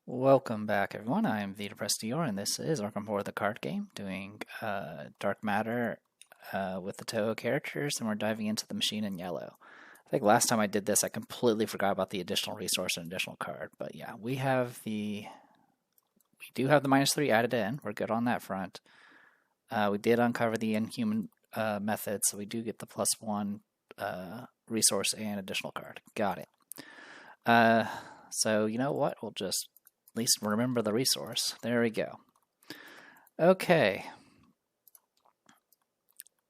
Welcome back, everyone. I am the Depressed Dior, and this is Arkham Horror, the card game, doing Dark Matter with the Toho characters, and we're diving into the machine in yellow. I think last time I did this, I completely forgot about the additional resource and additional card. But yeah, we do have the -3 added in. We're good on that front. We did uncover the inhuman method, so we do get the +1 resource and additional card. Got it. So you know what? We'll just at least remember the resource. There we go. Okay.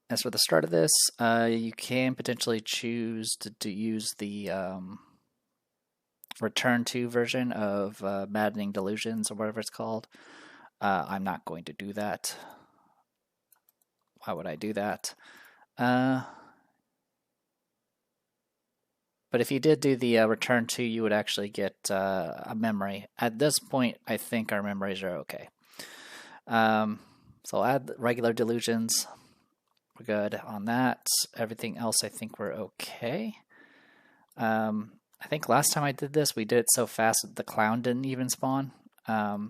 As for the start of this, you can potentially choose to use the return to version of Maddening Delusions or whatever it's called. I'm not going to do that. Why would I do that? But if you did do the return to, you would actually get a memory. At this point, I think our memories are okay. So I'll add regular delusions. We're good on that. Everything else, I think we're okay. I think last time I did this, we did it so fast that the clown didn't even spawn. The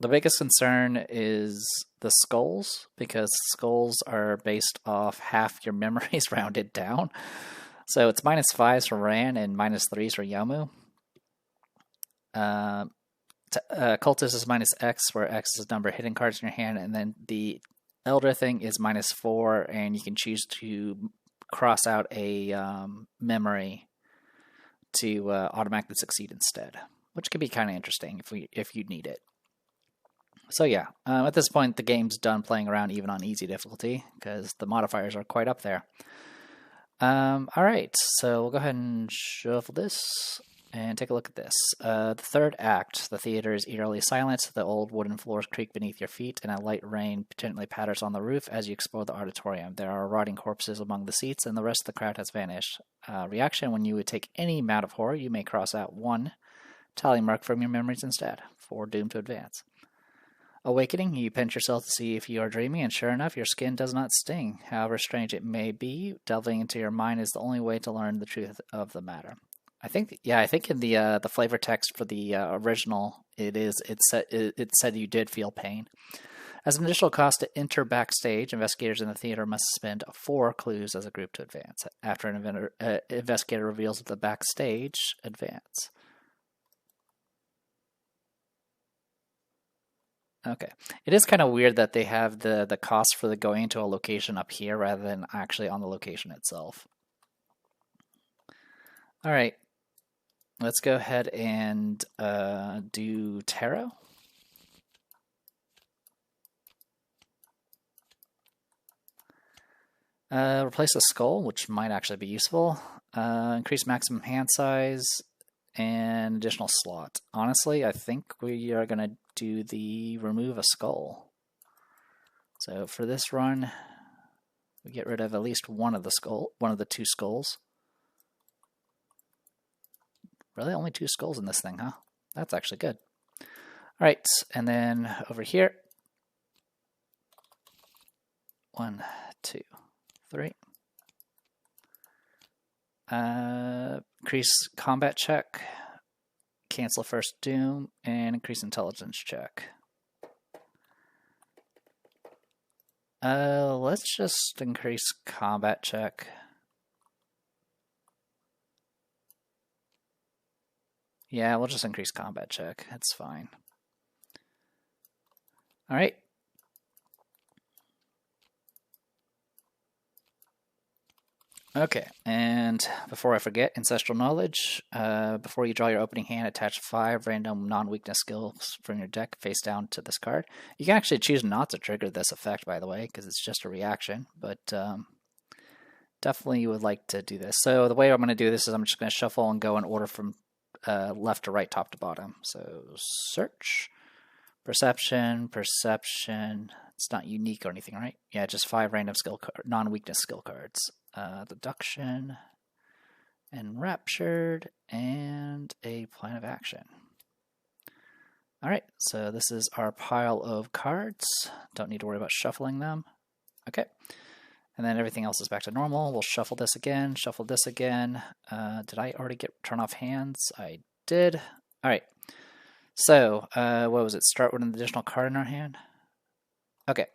biggest concern is the skulls, because skulls are based off half your memories rounded down. So it's -5s for Ran and -3s for Yamu. Cultist is -X, where X is the number of hidden cards in your hand, and then the Elder thing is -4, and you can choose to cross out a memory to automatically succeed instead, which could be kind of interesting if you need it. So yeah, at this point the game's done playing around even on easy difficulty because the modifiers are quite up there. Alright, so we'll go ahead and shuffle this and take a look at this. The third act, the theater is eerily silent. The old wooden floors creak beneath your feet, and a light rain gently patters on the roof as you explore the auditorium. There are rotting corpses among the seats, and the rest of the crowd has vanished. Reaction: when you would take any amount of horror, you may cross out 1 tally mark from your memories instead, for doomed to advance. Awakening, you pinch yourself to see if you are dreaming, and sure enough, your skin does not sting. However strange it may be, delving into your mind is the only way to learn the truth of the matter. I think in the flavor text for the original, it said you did feel pain. As an additional cost to enter backstage, investigators in the theater must spend 4 clues as a group to advance. After an investigator reveals the backstage, advance. Okay. It is kind of weird that they have the cost for the going to a location up here rather than actually on the location itself. All right. Let's go ahead and do tarot. Replace a skull, which might actually be useful. Increase maximum hand size and additional slot. Honestly, I think we are going to do the remove a skull. So for this run, we get rid of at least one of the 2 skulls. Really, only 2 skulls in this thing, huh? That's actually good. All right, and then over here, 1, 2, 3. Increase combat check, cancel first doom, and increase intelligence check. Let's just increase combat check. Yeah, we'll just increase combat check. That's fine. All right. Okay, and before I forget, Ancestral Knowledge. Before you draw your opening hand, attach 5 random non-weakness skills from your deck face down to this card. You can actually choose not to trigger this effect, by the way, because it's just a reaction, but definitely you would like to do this. So the way I'm going to do this is I'm just going to shuffle and go in order from left to right, top to bottom. So search, perception. It's not unique or anything, right? Yeah, just 5 random non-weakness skill cards. Deduction, Enraptured, and a plan of action. Alright, so this is our pile of cards. Don't need to worry about shuffling them. Okay, and then everything else is back to normal. We'll shuffle this again, Did I already turn off hands? I did. All right. So, what was it? Start with an additional card in our hand? Okay.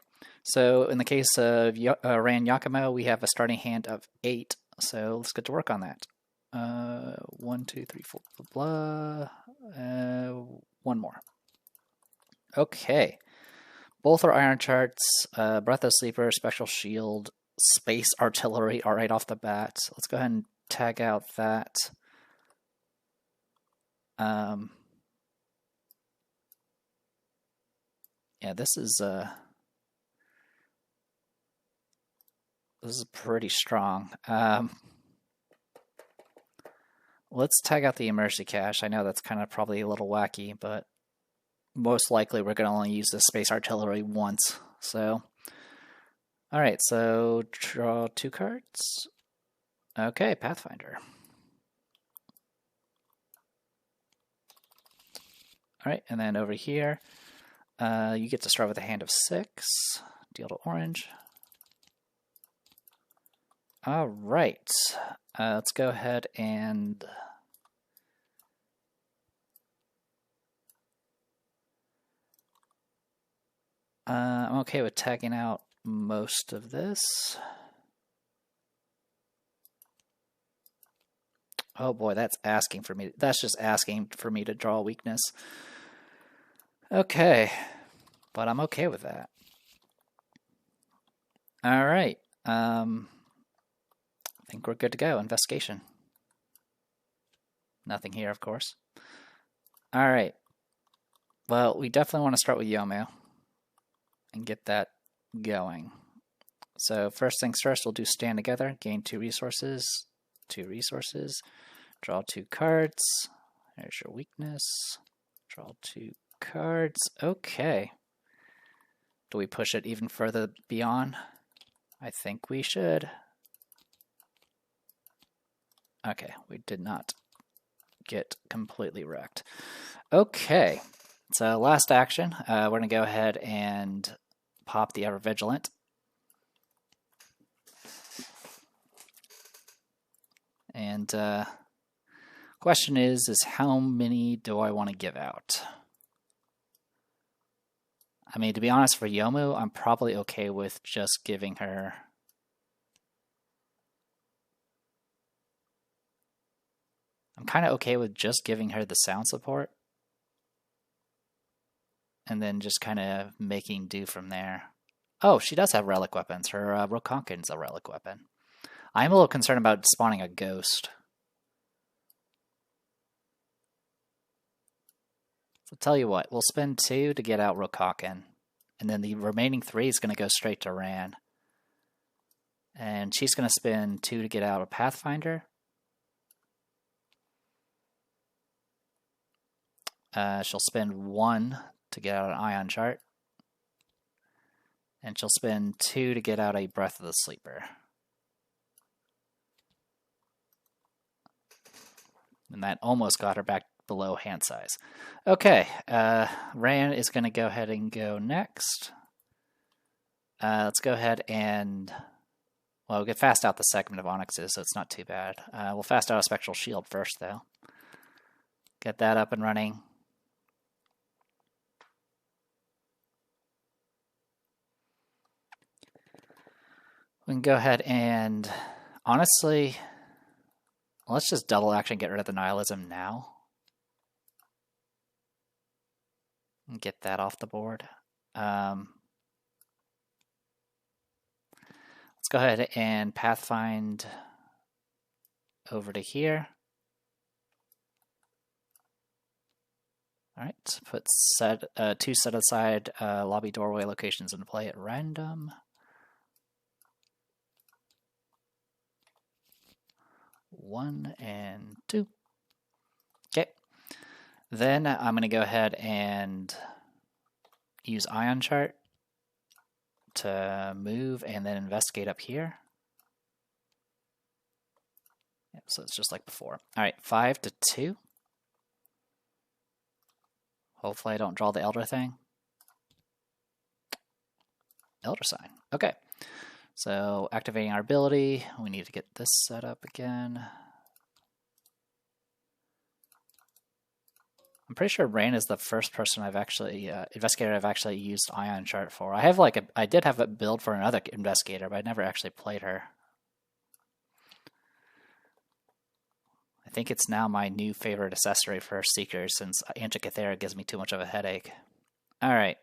So, in the case of Ran Yakumo, we have a starting hand of 8. So, let's get to work on that. 1, 2, 3, 4, blah, blah. One more. Okay. Both are iron charts. Breath of Sleeper, Special Shield, Space Artillery are right off the bat. Let's go ahead and tag out that. Yeah, this is pretty strong. Let's tag out the Emergency Cache. I know that's kind of probably a little wacky, but most likely we're going to only use the Space Artillery once. So, all right, so draw 2 cards. Okay, Pathfinder. All right, and then over here, you get to start with a hand of 6. Deal to orange. All right, let's go ahead and I'm okay with tagging out most of this. Oh boy, that's asking for me. That's just asking for me to draw a weakness. Okay, but I'm okay with that. All right. I think we're good to go. Investigation. Nothing here, of course. All right. Well, we definitely want to start with Yomu and get that going. So first things first, we'll do stand together. Gain 2 resources. 2 resources. Draw 2 cards. There's your weakness. Draw 2 cards. Okay. Do we push it even further beyond? I think we should. Okay, we did not get completely wrecked. Okay, so last action, we're going to go ahead and pop the Ever Vigilant. And question is how many do I want to give out? I mean, to be honest, for Yomu, I'm probably okay with just giving her... I'm kind of okay with just giving her the sound support. And then just kind of making do from there. Oh, she does have relic weapons. Her Rokonkin's a relic weapon. I'm a little concerned about spawning a ghost. So tell you what, we'll spend 2 to get out Rokonkin. And then the remaining 3 is going to go straight to Ran. And she's going to spend 2 to get out a Pathfinder. She'll spend 1 to get out an Ion Chart. And she'll spend 2 to get out a Breath of the Sleeper. And that almost got her back below hand size. Okay, Ran is going to go ahead and go next. Let's go ahead and... Well, we'll get fast out the segment of Onyxes, so it's not too bad. We'll fast out a Spectral Shield first, though. Get that up and running. We can go ahead and, honestly, let's just double action get rid of the Nihilism now. And get that off the board. Let's go ahead and Pathfind over to here. All right, put 2 set aside lobby doorway locations into play at random. 1 and 2. Okay. Then I'm going to go ahead and use Ion Chart to move and then investigate up here. Yep, so it's just like before. All right, 5 to 2. Hopefully I don't draw the Elder thing. Elder Sign. Okay. So activating our ability, we need to get this set up again. I'm pretty sure Rain is the first person I've actually investigator I've actually used Ion Chart for. I have I did have a build for another investigator, but I never actually played her. I think it's now my new favorite accessory for Seekers since Antikythera gives me too much of a headache. All right,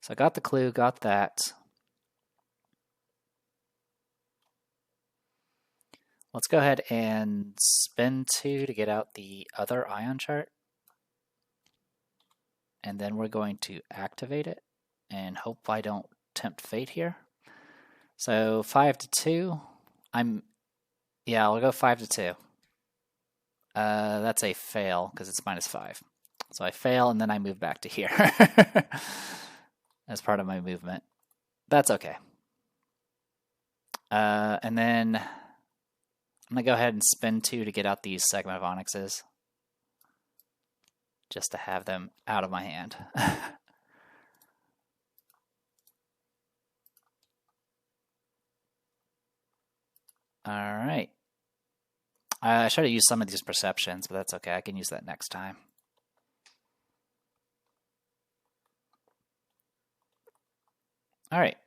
so I got the clue, got that. Let's go ahead and spend 2 to get out the other Ion Chart. And then we're going to activate it and hope I don't tempt fate here. So 5 to 2. Yeah, I'll go 5 to 2. That's a fail because it's -5. So I fail and then I move back to here as part of my movement. That's okay. And then I'm going to go ahead and spend 2 to get out these Segment of Onyxes, just to have them out of my hand. All right. I should have used some of these perceptions, but that's okay. I can use that next time. All right.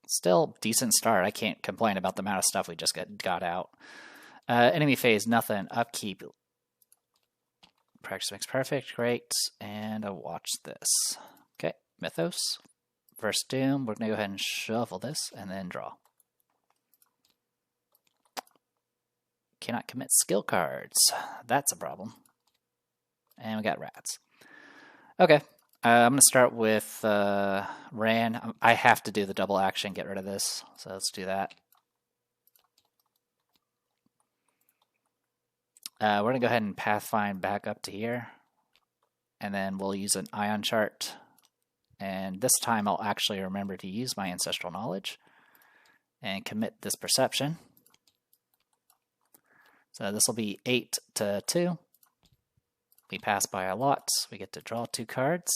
Still decent start. I can't complain about the amount of stuff we just got out. Enemy phase, nothing. Upkeep. Practice makes perfect. Great. And I'll watch this. Okay. Mythos. First Doom. We're going to go ahead and shuffle this and then draw. Cannot commit skill cards. That's a problem. And we got rats. Okay. I'm going to start with Ran. I have to do the double action, get rid of this. So let's do that. We're going to go ahead and Pathfind back up to here. And then we'll use an Ion Chart. And this time I'll actually remember to use my Ancestral Knowledge and commit this Perception. So this will be 8 to 2. We pass by a lot. We get to draw 2 cards.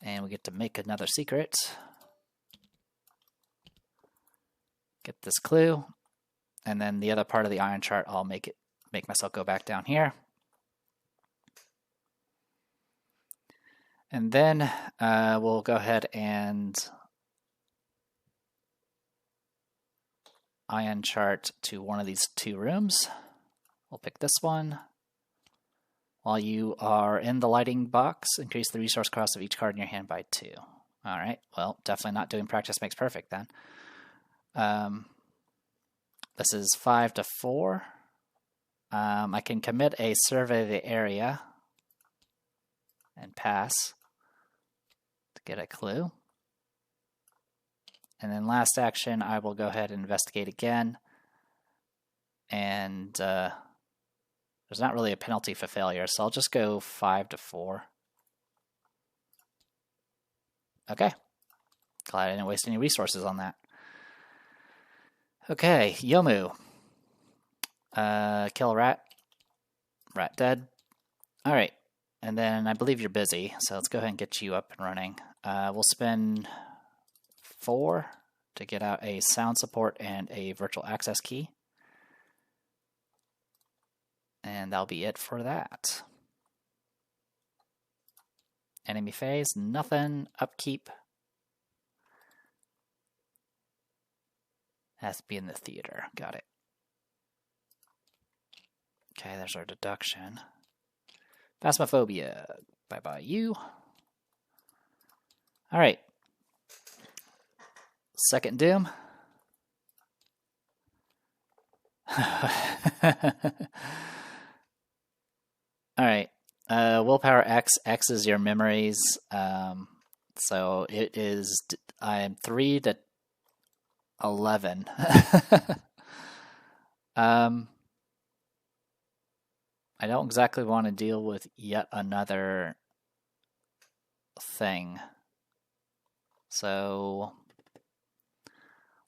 And we get to make another secret. Get this clue. And then the other part of the Ion Chart, I'll make myself go back down here. And then we'll go ahead and Ion Chart to one of these 2 rooms. We'll pick this one. While you are in the lighting box, increase the resource cost of each card in your hand by 2. All right, well, definitely not doing practice makes perfect then. This is 5 to 4. I can commit a survey the area and pass to get a clue. And then last action, I will go ahead and investigate again. And there's not really a penalty for failure, so I'll just go 5 to 4. Okay. Glad I didn't waste any resources on that. Okay, Yomu. Kill a rat. Rat dead. Alright, and then I believe you're busy, so let's go ahead and get you up and running. We'll spend 4 to get out a sound support and a virtual access key. And that'll be it for that. Enemy phase, nothing. Upkeep. Has to be in the theater. Got it. Okay, there's our deduction. Phasmophobia. Bye-bye you. Alright. Second Doom. Alright. Willpower X. X is your memories. So it is... I am 3 to 11. I don't exactly want to deal with yet another thing. So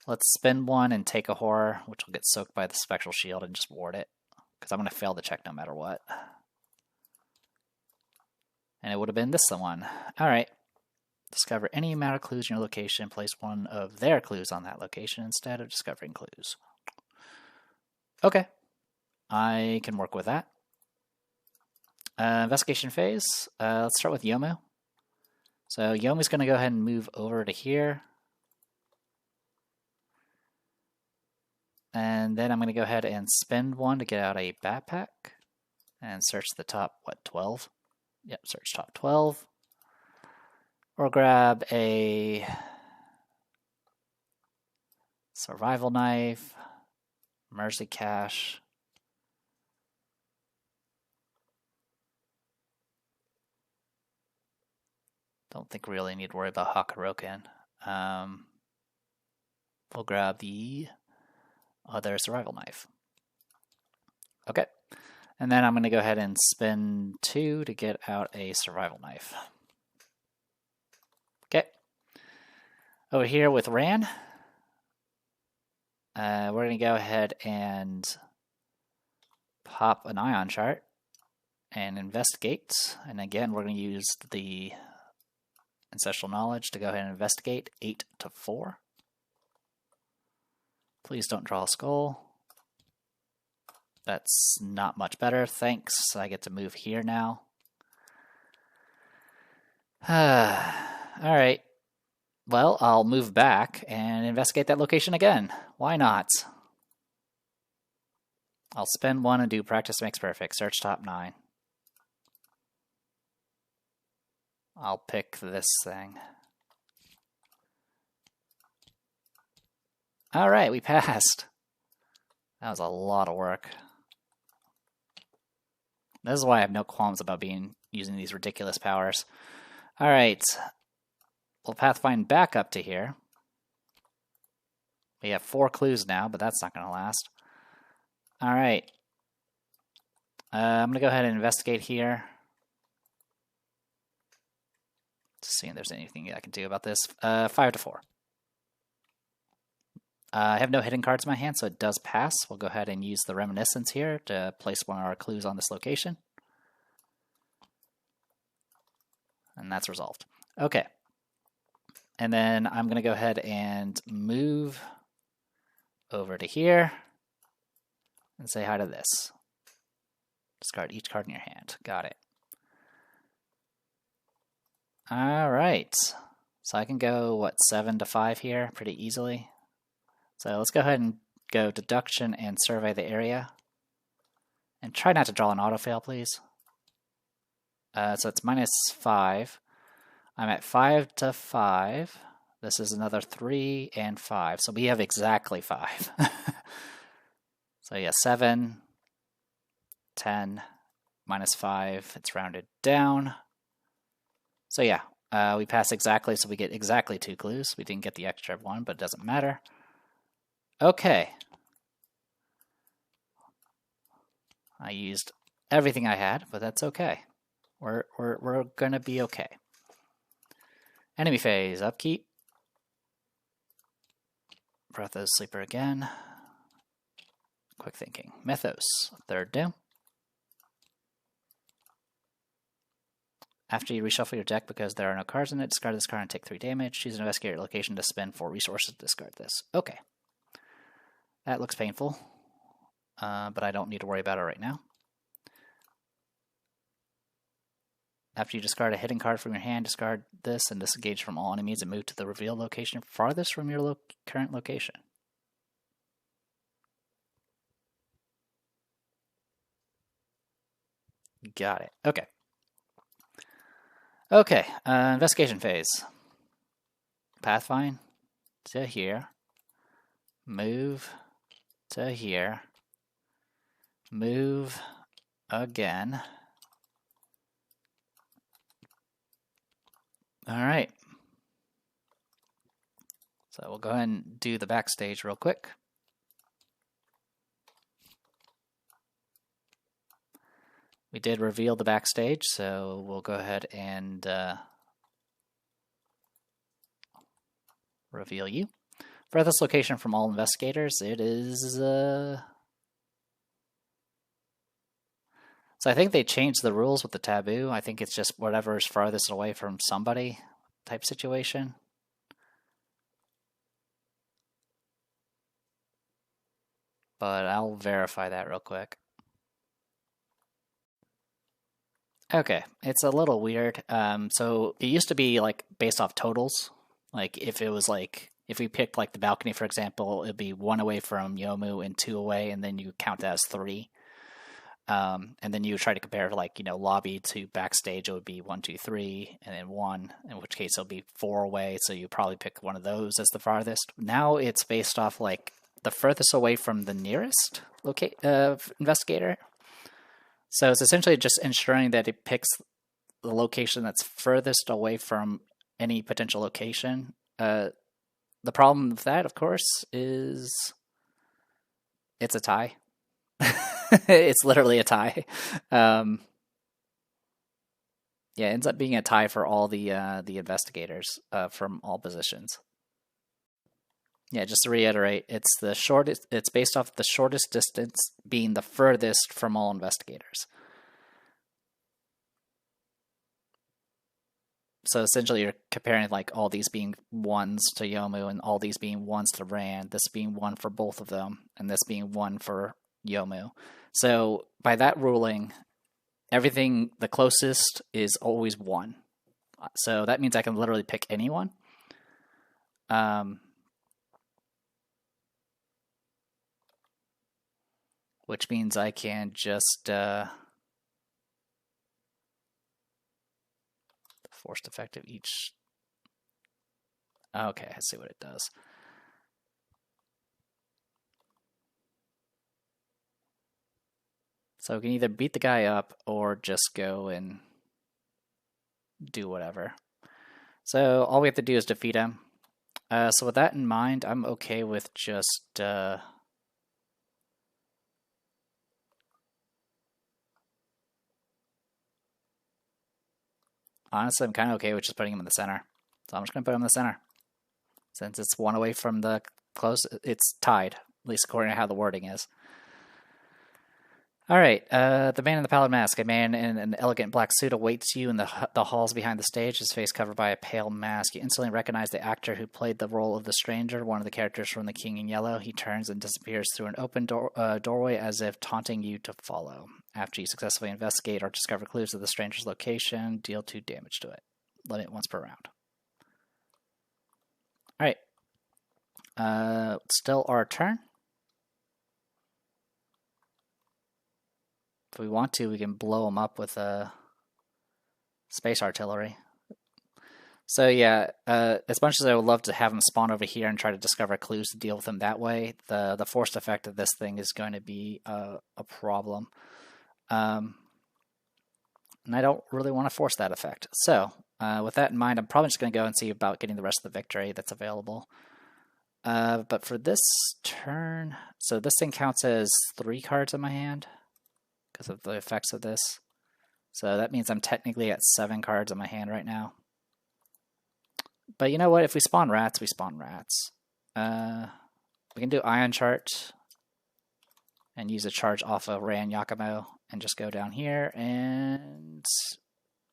let's spend 1 and take a horror, which will get soaked by the spectral shield, and just ward it. Because I'm going to fail the check no matter what. And it would have been this one. Alright. Discover any amount of clues in your location. Place one of their clues on that location instead of discovering clues. Okay. I can work with that. Investigation phase. Let's start with Yomu. So Yomu's going to go ahead and move over to here. And then I'm going to go ahead and spend one to get out a backpack. And search the top, 12? Yep, search top 12. Or grab a survival knife, mercy cache. Don't think we really need to worry about Hakuroken. We'll grab the other survival knife. Okay. And then I'm going to go ahead and spend 2 to get out a survival knife. Okay. Over here with Ran, we're going to go ahead and pop an ion chart and investigate. And again, we're going to use the ancestral knowledge to go ahead and investigate 8 to 4. Please don't draw a skull. That's not much better. Thanks. I get to move here now. Alright. Well, I'll move back and investigate that location again. Why not? I'll spend 1 and do practice makes perfect. Search top 9. I'll pick this thing. Alright, we passed. That was a lot of work. This is why I have no qualms about using these ridiculous powers. Alright. We'll pathfind back up to here. We have 4 clues now, but that's not going to last. Alright. I'm going to go ahead and investigate here. Just seeing if there's anything I can do about this. 5 to 4. I have no hidden cards in my hand, so it does pass. We'll go ahead and use the Reminiscence here to place one of our clues on this location. And that's resolved. Okay. And then I'm going to go ahead and move over to here and say hi to this. Discard each card in your hand. Got it. All right. So I can go, 7 to 5 here pretty easily. So let's go ahead and go deduction and survey the area. And try not to draw an autofail, please. So it's -5. I'm at 5 to 5. This is another 3 and 5. So we have exactly 5. So yeah, 7, 10, -5. It's rounded down. So yeah, we pass exactly, so we get exactly 2 clues. We didn't get the extra 1, but it doesn't matter. Okay. I used everything I had, but that's okay. We're gonna be okay. Enemy phase, upkeep. Breath of the Sleeper again. Quick thinking. Mythos, 3rd doom. After you reshuffle your deck because there are no cards in it, discard this card and take 3 damage. Choose an investigator location to spend 4 resources to discard this. Okay. That looks painful, but I don't need to worry about it right now. After you discard a hidden card from your hand, discard this and disengage from all enemies and move to the reveal location farthest from your current location. Got it. Okay. Okay, investigation phase. Pathfind to here. Move to here. Move again. All right. So we'll go ahead and do the backstage real quick. We did reveal the backstage, so we'll go ahead and reveal you. Furthest location from all investigators, it is... So I think they changed the rules with the taboo. I think it's just whatever is farthest away from somebody type situation. But I'll verify that real quick. Okay, it's a little weird. So it used to be like based off totals. Like if it was like if we picked like the balcony, for example, it'd be 1 away from Yomu and 2 away, and then you count that as 3. And then you try to compare like lobby to backstage. It would be 1, 2, 3, and then 1. In which case it'll be 4 away. So you probably pick one of those as the farthest. Now it's based off like the furthest away from the nearest investigator. So it's essentially just ensuring that it picks the location that's furthest away from any potential location. The problem with that, of course, is it's a tie. It's literally a tie. Yeah, it ends up being a tie for all the investigators from all positions. Yeah, just to reiterate, it's the shortest. It's based off the shortest distance being the furthest from all investigators. So essentially, you're comparing like all these being 1s to Yomu, and all these being 1s to Rand. This being 1 for both of them, and this being 1 for Yomu. So by that ruling, everything the closest is always 1. So that means I can literally pick anyone. Which means I can just forced effect of each. Okay, I see what it does. So we can either beat the guy up or just go and do whatever. So all we have to do is defeat him. So with that in mind, I'm okay with just honestly, I'm kind of okay with just putting him in the center. So I'm just going to put him in the center. Since it's 1 away from the close, it's tied, at least according to how the wording is. All right, the man in the pallid mask. A man in an elegant black suit awaits you in the halls behind the stage, his face covered by a pale mask. You instantly recognize the actor who played the role of the stranger, one of the characters from The King in Yellow. He turns and disappears through an open doorway as if taunting you to follow. After you successfully investigate or discover clues of the stranger's location, deal 2 damage to it. Limit once per round. All right. Still our turn. If we want to, we can blow them up with space artillery. So yeah, as much as I would love to have them spawn over here and try to discover clues to deal with them that way, the forced effect of this thing is going to be a problem. And I don't really want to force that effect. So with that in mind, I'm probably just going to go and see about getting the rest of the victory that's available. But for this turn, so this thing counts as 3 cards in my hand because of the effects of this. So that means I'm technically at 7 cards in my hand right now. But you know what? If we spawn rats, we spawn rats. We can do Ion Chart and use a charge off of Ran Yakumo and just go down here and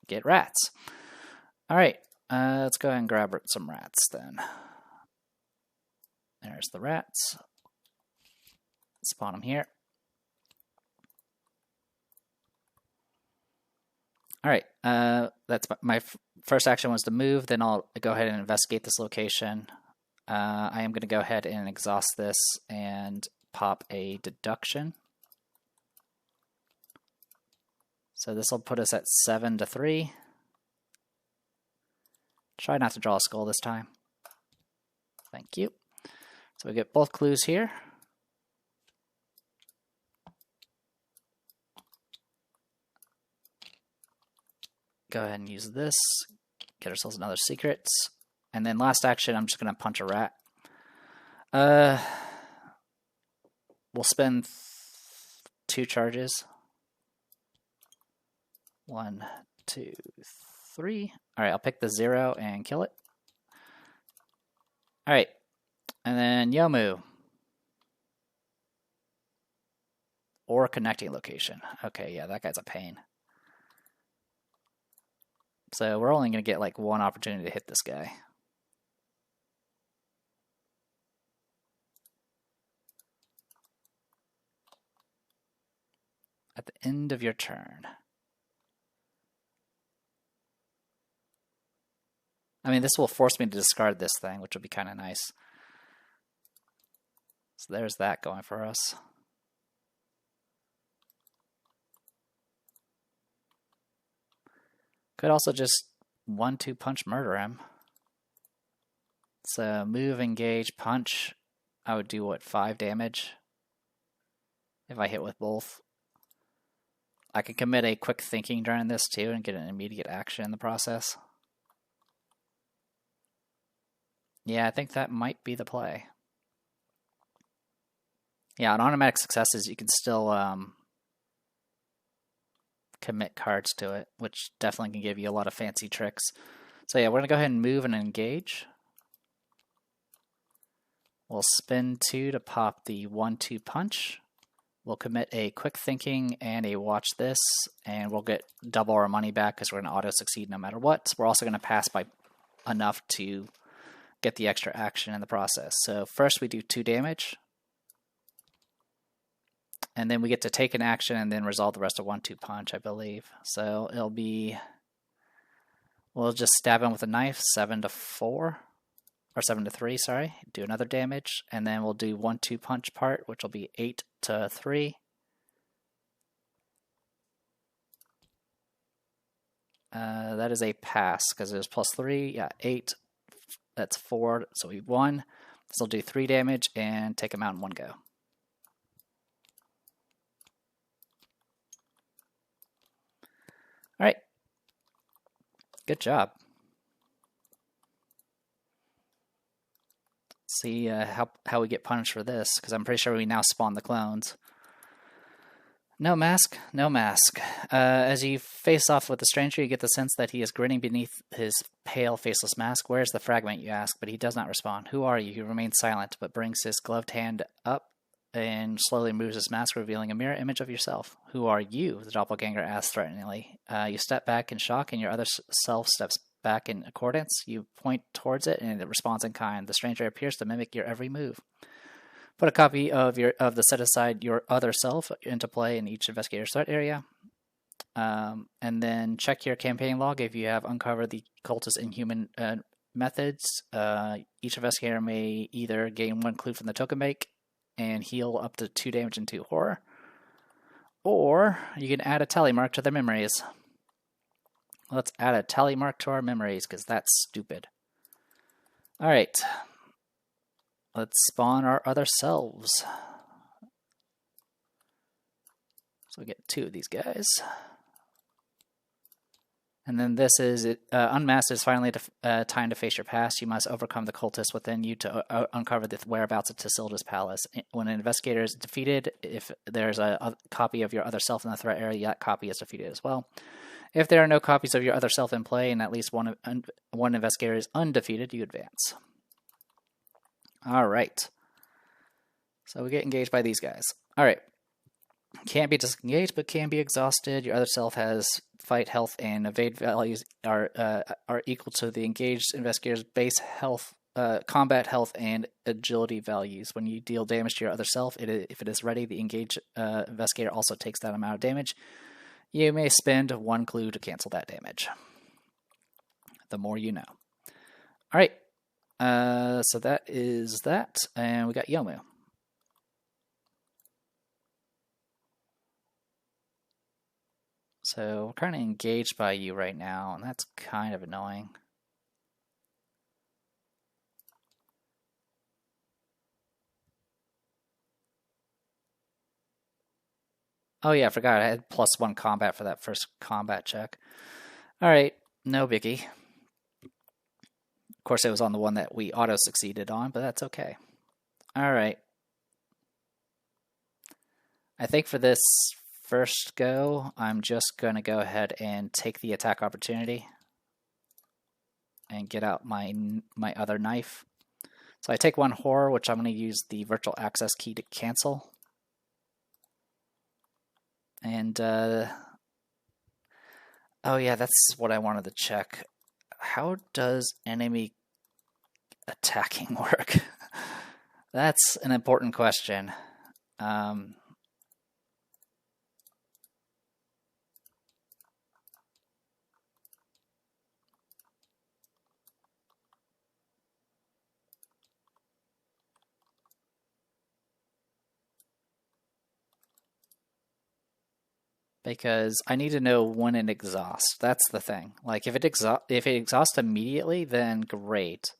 get rats. All right, let's go ahead and grab some rats then. There's the rats. Spawn them here. All right, that's my first action was to move. Then I'll go ahead and investigate this location. I am going to go ahead and exhaust this and pop a deduction. So this will put us at 7-3. Try not to draw a skull this time. Thank you. So we get both clues here. Go ahead and use this. Get ourselves another secret. And then last action, I'm just going to punch a rat. We'll spend 2 charges. 1, 2, 3. All right, I'll pick the 0 and kill it. All right, and then Yomu. Or connecting location. Okay, yeah, that guy's a pain. So we're only going to get like 1 opportunity to hit this guy. At the end of your turn. I mean, this will force me to discard this thing, which will be kind of nice. So there's that going for us. Could also just 1-2 punch murder him. So move, engage, punch. I would do what, 5 damage? If I hit with both. I can commit a quick thinking during this too and get an immediate action in the process. Yeah, I think that might be the play. Yeah, on automatic successes, you can still commit cards to it, which definitely can give you a lot of fancy tricks. So yeah, we're going to go ahead and move and engage. We'll spin 2 to pop the 1-2 punch. We'll commit a quick thinking and a watch this, and we'll get double our money back because we're going to auto-succeed no matter what. We're also going to pass by enough to get the extra action in the process. So first we do 2 damage. And then we get to take an action and then resolve the rest of 1-2 punch, I believe. So it'll be, we'll just stab him with a knife, 7-4, or 7-3, sorry. Do another damage, and then we'll do 1-2 punch part, which will be 8-3. That is a pass, because it was +3, yeah, 8, that's 4, so we won. This will do 3 damage and take him out in one go. All right, good job. See how we get punished for this, because I'm pretty sure we now spawn the clones. No mask, no mask. As you face off with the stranger, you get the sense that he is grinning beneath his pale, faceless mask. Where is the fragment, you ask, but he does not respond. Who are you? He remains silent, but brings his gloved hand up and slowly moves his mask, revealing a mirror image of yourself. Who are you? The doppelganger asks threateningly. You step back in shock, and your other self steps back in accordance. You point towards it, and it responds in kind. The stranger appears to mimic your every move. Put a copy of the set aside your other self into play in each investigator's threat area. And then check your campaign log if you have uncovered the cultist's inhuman methods. Each investigator may either gain 1 clue from the token bank and heal up to 2 damage and 2 horror, or you can add a tally mark to their memories. Let's add a tally mark to our memories, because that's stupid. Alright. Let's spawn our other selves. So we get 2 of these guys. And then this is it. Unmasked is finally time to face your past. You must overcome the cultist within you to uncover the whereabouts of Tasilda's palace. When an investigator is defeated, if there's a copy of your other self in the threat area, that copy is defeated as well. If there are no copies of your other self in play and at least one investigator is undefeated, you advance. All right. So we get engaged by these guys. All right. Can't be disengaged, but can be exhausted. Your other self has fight, health, and evade values are equal to the engaged investigator's base health, combat health, and agility values. When you deal damage to your other self, if it is ready, the engaged investigator also takes that amount of damage. You may spend 1 clue to cancel that damage. The more you know. All right. So that is that, and we got Yomu. So we're kind of engaged by you right now, and that's kind of annoying. Oh yeah, I forgot I had +1 combat for that first combat check. Alright, no biggie. Of course, it was on the one that we auto-succeeded on, but that's okay. Alright. I think for this first go, I'm just going to go ahead and take the attack opportunity and get out my other knife. So I take 1 horror, which I'm going to use the virtual access key to cancel. And, oh yeah, that's what I wanted to check. How does enemy attacking work? That's an important question. because I need to know when it exhausts. That's the thing. Like if it exhausts immediately, then great.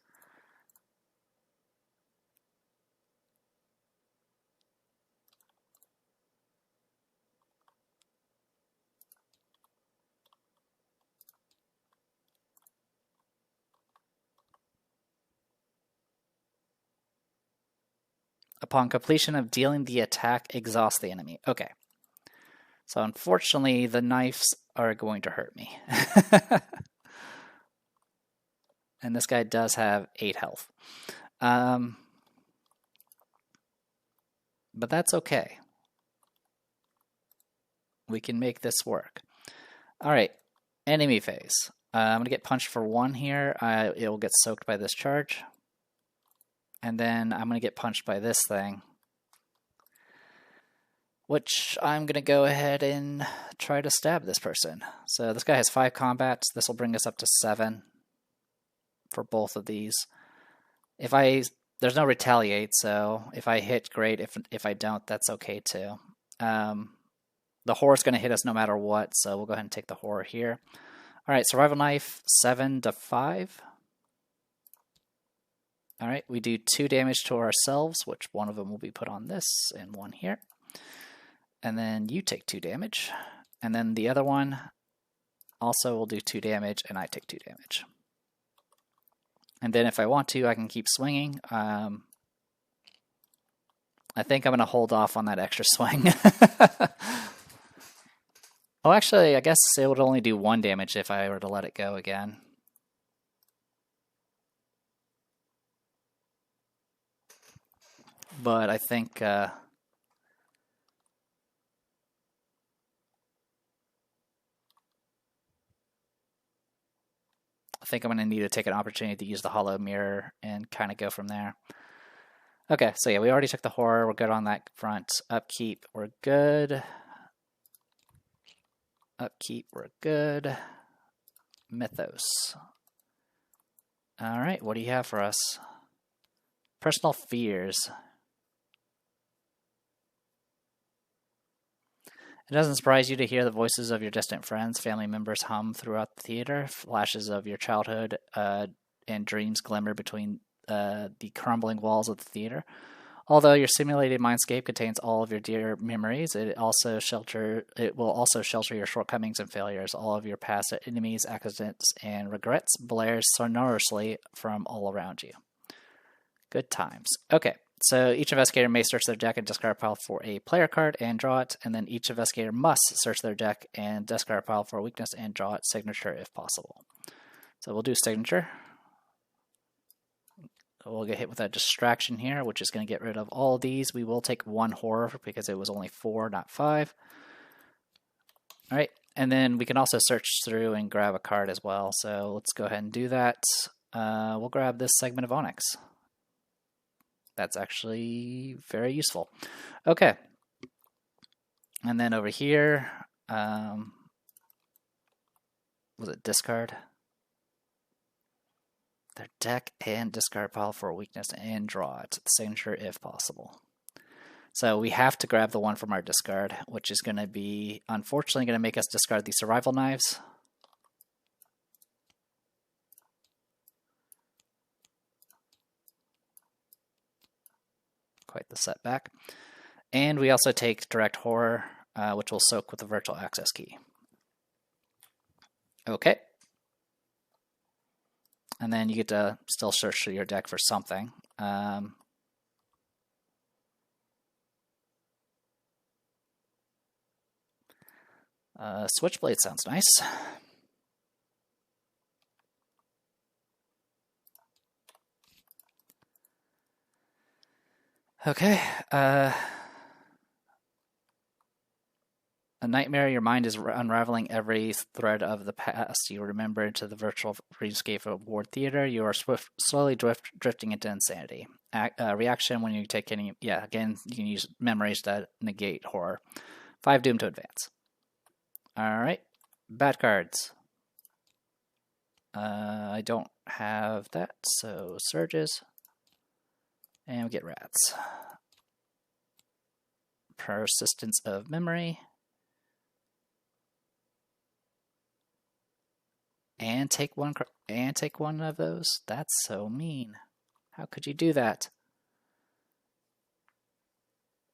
Upon completion of dealing the attack, exhaust the enemy. Okay. So unfortunately, the knives are going to hurt me. And this guy does have 8 health. But that's okay. We can make this work. Alright, enemy phase. I'm going to get punched for 1 here. It will get soaked by this charge. And then I'm going to get punched by this thing, which I'm going to go ahead and try to stab this person. So this guy has 5 combats. This will bring us up to 7 for both of these. There's no retaliate, so if I hit, great. If I don't, that's okay too. The horror is going to hit us no matter what, so we'll go ahead and take the horror here. Alright, survival knife, 7 to 5. Alright, we do 2 damage to ourselves, which one of them will be put on this, and 1 here. And then you take 2 damage. And then the other one also will do 2 damage, and I take 2 damage. And then if I want to, I can keep swinging. I think I'm going to hold off on that extra swing. Oh, actually, I guess it would only do 1 damage if I were to let it go again. But I think I'm going to need to take an opportunity to use the hollow mirror and kind of go from there. Okay, so yeah, we already took the horror. We're good on that front. Upkeep, we're good. Upkeep, we're good. Mythos. Alright, what do you have for us? Personal fears. It doesn't surprise you to hear the voices of your distant friends, family members hum throughout the theater. Flashes of your childhood and dreams glimmer between the crumbling walls of the theater. Although your simulated mindscape contains all of your dear memories, it will also shelter your shortcomings and failures. All of your past enemies, accidents, and regrets blare sonorously from all around you. Good times. Okay. So each investigator may search their deck and discard a pile for a player card and draw it, and then each investigator must search their deck and discard a pile for a weakness and draw its signature if possible. So we'll do signature. We'll get hit with a distraction here, which is going to get rid of all of these. We will take 1 horror because it was only 4, not 5. All right, and then we can also search through and grab a card as well. So let's go ahead and do that. We'll grab this segment of Onyx. That's actually very useful. Okay. And then over here, was it discard? Their deck and discard pile for a weakness and draw it. Signature if possible. So we have to grab the one from our discard, which is going to be, unfortunately, going to make us discard the survival knives. Quite the setback. And we also take direct horror, which will soak with the virtual access key. Okay. And then you get to still search through your deck for something. Switchblade sounds nice. Okay. A nightmare, your mind is unraveling every thread of the past you remember into the virtual dreamscape of Ward Theater. You are slowly drifting into insanity. Reaction when you take any... Yeah, again, you can use memories to negate horror. 5 doom to advance. Alright. Bad cards. I don't have that, so surges. And we get rats. Persistence of memory. And take one of those? That's so mean. How could you do that?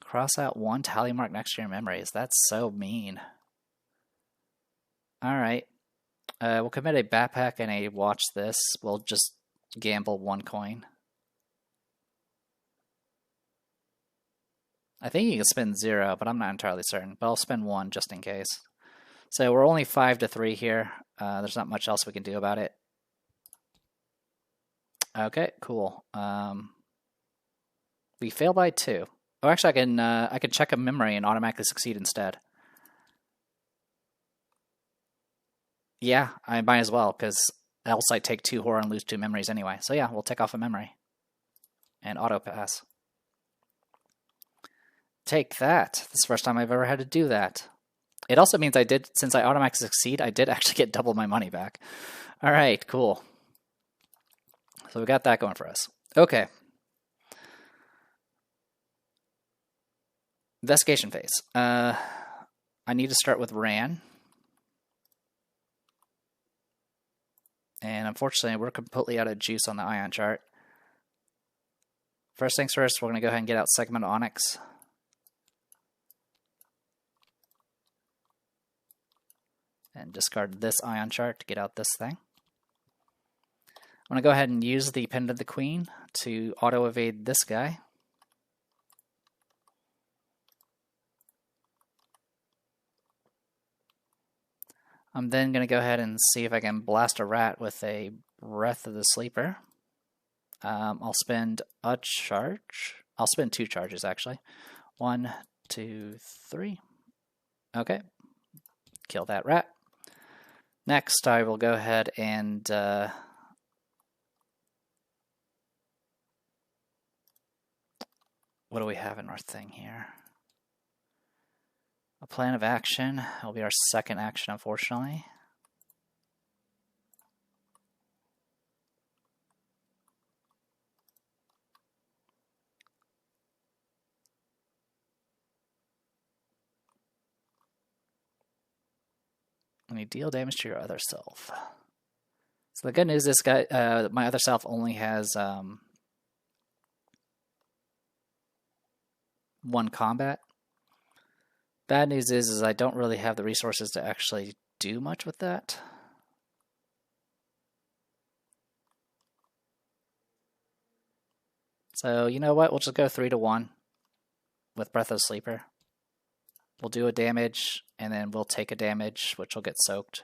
Cross out one tally mark next to your memories. That's so mean. Alright. We'll commit a backpack and a watch this. We'll just gamble 1 coin. I think you can spend 0, but I'm not entirely certain. But I'll spend 1 just in case. So we're only 5-3 here. There's not much else we can do about it. Okay, cool. We fail by 2. Oh, actually, I can check a memory and automatically succeed instead. Yeah, I might as well, because else I take 2 horror and lose 2 memories anyway. So yeah, we'll take off a memory. And auto pass. Take that. This is the first time I've ever had to do that. It also means since I automatically succeed, I did actually get double my money back. Alright, cool. So we got that going for us. Okay. Investigation phase. I need to start with Ran. And unfortunately, we're completely out of juice on the ion chart. First things first, we're going to go ahead and get out Segment Onyx. And discard this ion chart to get out this thing. I'm going to go ahead and use the Pendant of the Queen to auto-evade this guy. I'm then going to go ahead and see if I can blast a rat with a Breath of the Sleeper. I'll spend a charge. I'll spend 2 charges, actually. 1, 2, 3. Okay. Kill that rat. Next, I will go ahead and what do we have in our thing here? A plan of action will be our second action, unfortunately. When you deal damage to your other self. So the good news is, my other self only has 1 combat. Bad news is I don't really have the resources to actually do much with that. So you know what? We'll just go 3-1 with Breath of the Sleeper. We'll do a damage, and then we'll take a damage, which will get soaked.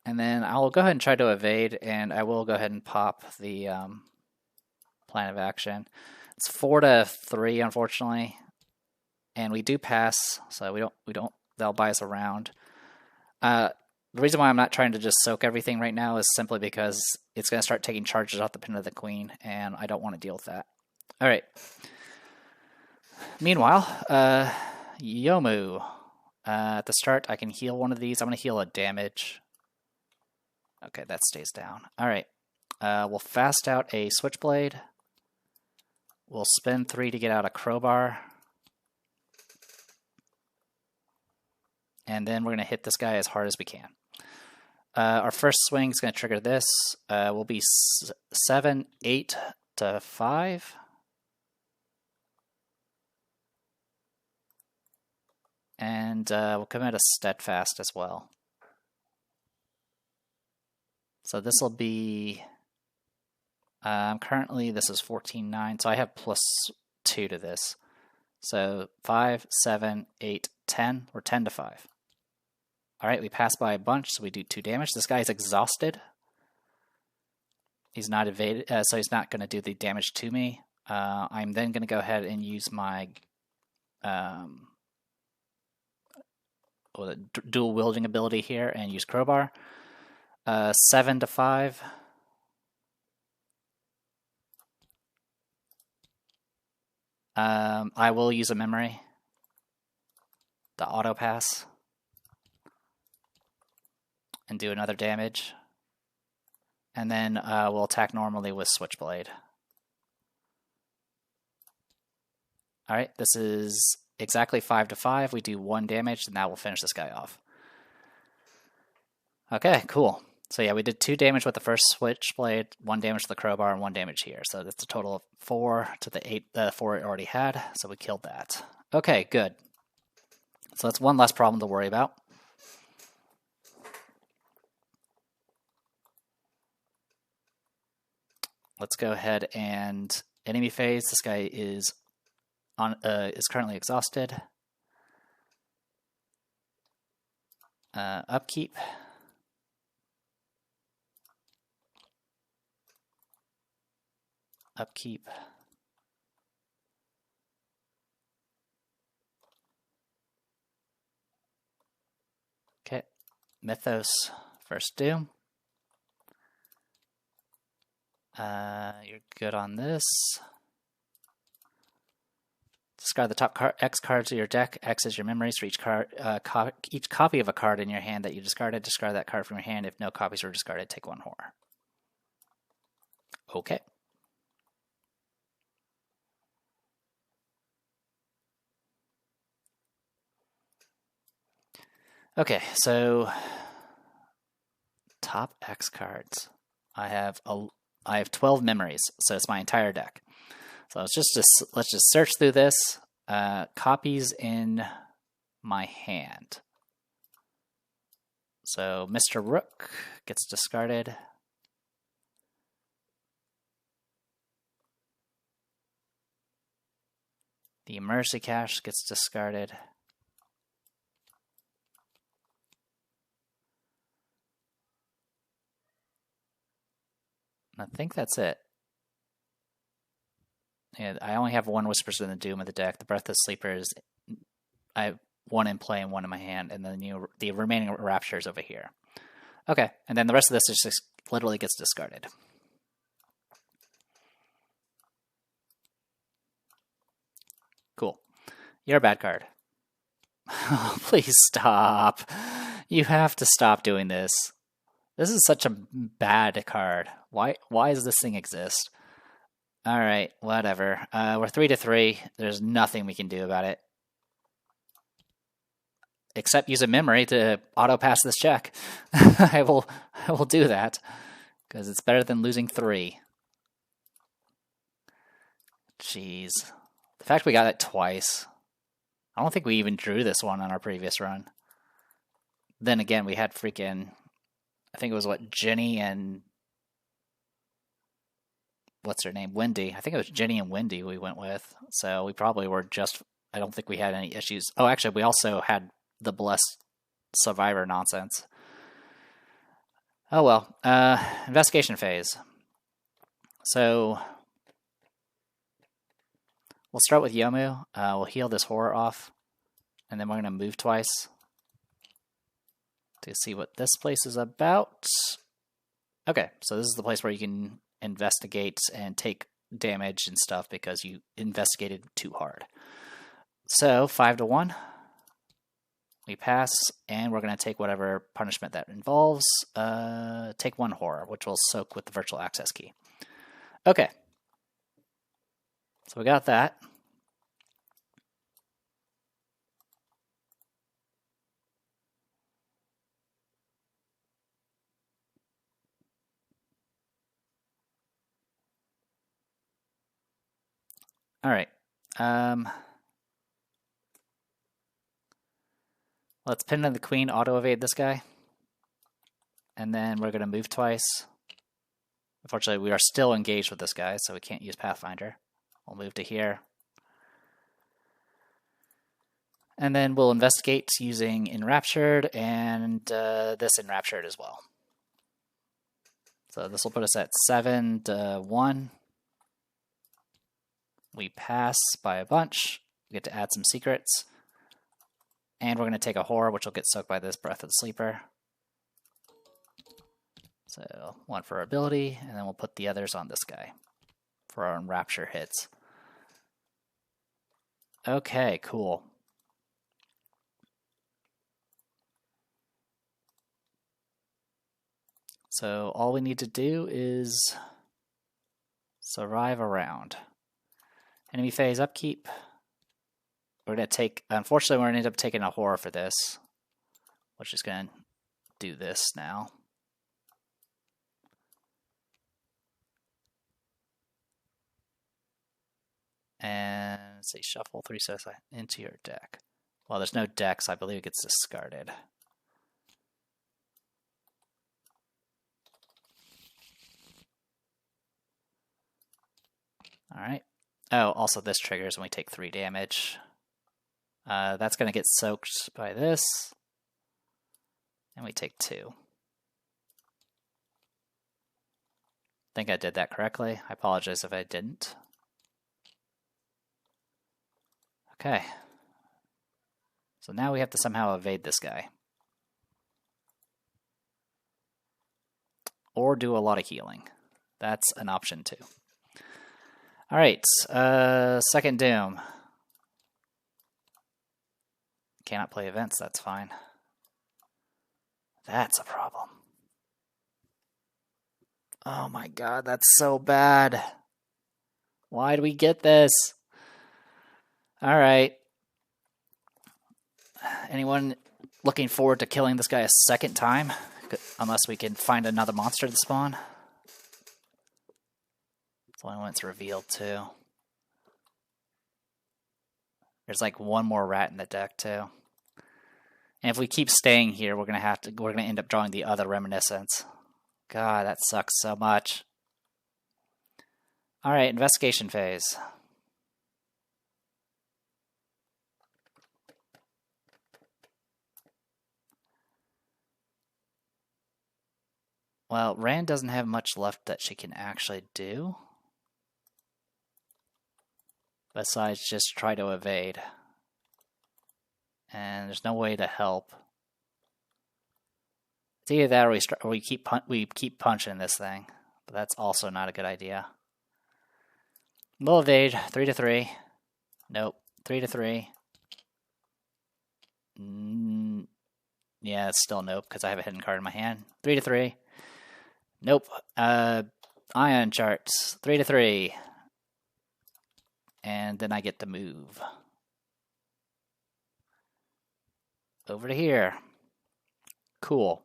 And then I'll go ahead and try to evade, and I will go ahead and pop the plan of action. It's 4-3, unfortunately, and we do pass, so we don't. That'll buy us a round. The reason why I'm not trying to just soak everything right now is simply because it's going to start taking charges off the Pendant of the Queen, and I don't want to deal with that. All right. Meanwhile, Yomu. At the start, I can heal one of these. I'm going to heal a damage. Okay, that stays down. All right. We'll fast out a Switchblade. We'll spend 3 to get out a Crowbar. And then we're going to hit this guy as hard as we can. Our first swing is going to trigger this. Will be 7, 8 to 5. And we'll commit a Steadfast as well. So this will be, currently this is 14-9, so I have +2 to this. So 5, 7, 8, 10, or 10 to 5. All right, we pass by a bunch, so we do 2 damage. This guy's exhausted. He's not evaded, so he's not going to do the damage to me. I'm then going to go ahead and use my dual wielding ability here and use Crowbar. 7 to 5. I will use a memory. The auto pass. And do another damage. And then we'll attack normally with Switchblade. Alright, this is exactly 5 to 5. We do 1 damage, and that will finish this guy off. Okay, cool. So yeah, we did 2 damage with the first switchblade, 1 damage to the crowbar, and 1 damage here. So that's a total of 4 to the 4 it already had. So we killed that. Okay, good. So that's one less problem to worry about. Let's go ahead and enemy phase. This guy is currently exhausted. Upkeep. Upkeep. Okay. Mythos. First doom. You're good on this. Discard the top X cards of your deck. X is your memories for each card. Each copy of a card in your hand that you discarded, discard that card from your hand. If no copies were discarded, take 1 horror. Okay. Okay, so top X cards. I have 12 memories, so it's my entire deck. So let's just search through this. Copies in my hand. So Mr. Rook gets discarded. The Mercy Cache gets discarded. I think that's it. Yeah, I only have 1 Whispers in the Doom of the deck. The Breathless Sleeper is I have 1 in play and 1 in my hand, and then the remaining Raptures over here. Okay, and then the rest of this is just literally gets discarded. Cool. You're a bad card. Oh, please stop. You have to stop doing this. This is such a bad card. Why does this thing exist? Alright, whatever. We're 3 to 3. There's nothing we can do about it. Except use a memory to auto-pass this check. I will do that. Because it's better than losing 3. Jeez. The fact we got it twice. I don't think we even drew this one on our previous run. Then again, we had freaking... I think it was, Jenny and... What's her name? Wendy. I think it was Jenny and Wendy we went with. So we probably were just... I don't think we had any issues. Oh, actually, we also had the Blessed Survivor nonsense. Oh, well. Investigation phase. So... We'll start with Yomu. We'll heal this horror off. And then we're going to move twice. To see what this place is about. Okay, so this is the place where you can investigate and take damage and stuff because you investigated too hard. So 5 to 1. We pass, and we're going to take whatever punishment that involves. Take 1 horror, which will soak with the virtual access key. Okay. So we got that. All right. Let's pin in the queen, auto evade this guy. And then we're going to move twice. Unfortunately, we are still engaged with this guy, so we can't use Pathfinder. We'll move to here. And then we'll investigate using Enraptured and this Enraptured as well. So this will put us at 7 to 1. We pass by a bunch. We get to add some secrets. And we're going to take a horror, which will get soaked by this Breath of the Sleeper. So 1 for our ability, and then we'll put the others on this guy for our Enrapture hits. Okay, cool. So all we need to do is survive a round. Enemy phase upkeep. we're going to take, unfortunately, we're going to end up taking a horror for this, which is going to do this now. And let's see, shuffle 3 sets into your deck. Well, there's no decks, I believe it gets discarded. Alright. Oh, also this triggers when we take 3 damage. That's going to get soaked by this. And we take 2. I think I did that correctly. I apologize if I didn't. Okay. So now we have to somehow evade this guy. Or do a lot of healing. That's an option too. Alright, second Doom. Cannot play events, that's fine. That's a problem. Oh my god, that's so bad. Why do we get this? Alright. Anyone looking forward to killing this guy a second time? Unless we can find another monster to spawn. It's only when it's revealed too. There's like one more rat in the deck too. And if we keep staying here, we're gonna end up drawing the other reminiscence. God, that sucks so much. Alright, investigation phase. Well, Rand doesn't have much left that she can actually do. Besides just try to evade. And there's no way to help. It's either that or we keep punching this thing. But that's also not a good idea. We'll evade. 3 to 3. Nope. 3 to 3. Yeah, it's still nope because I have a hidden card in my hand. 3 to 3. Nope. Ion charts. 3 to 3. And then I get to move. Over to here. Cool.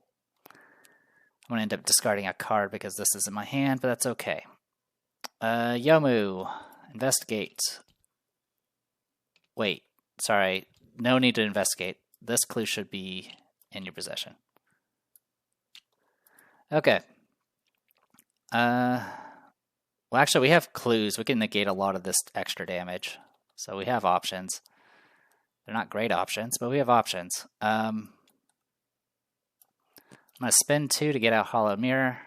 I'm going to end up discarding a card because this is in my hand, but that's okay. Yomu. Investigate. Wait. Sorry. No need to investigate. This clue should be in your possession. Okay. Well, actually, we have clues. We can negate a lot of this extra damage. So we have options. They're not great options, but we have options. I'm going to spin 2 to get out Hollow Mirror.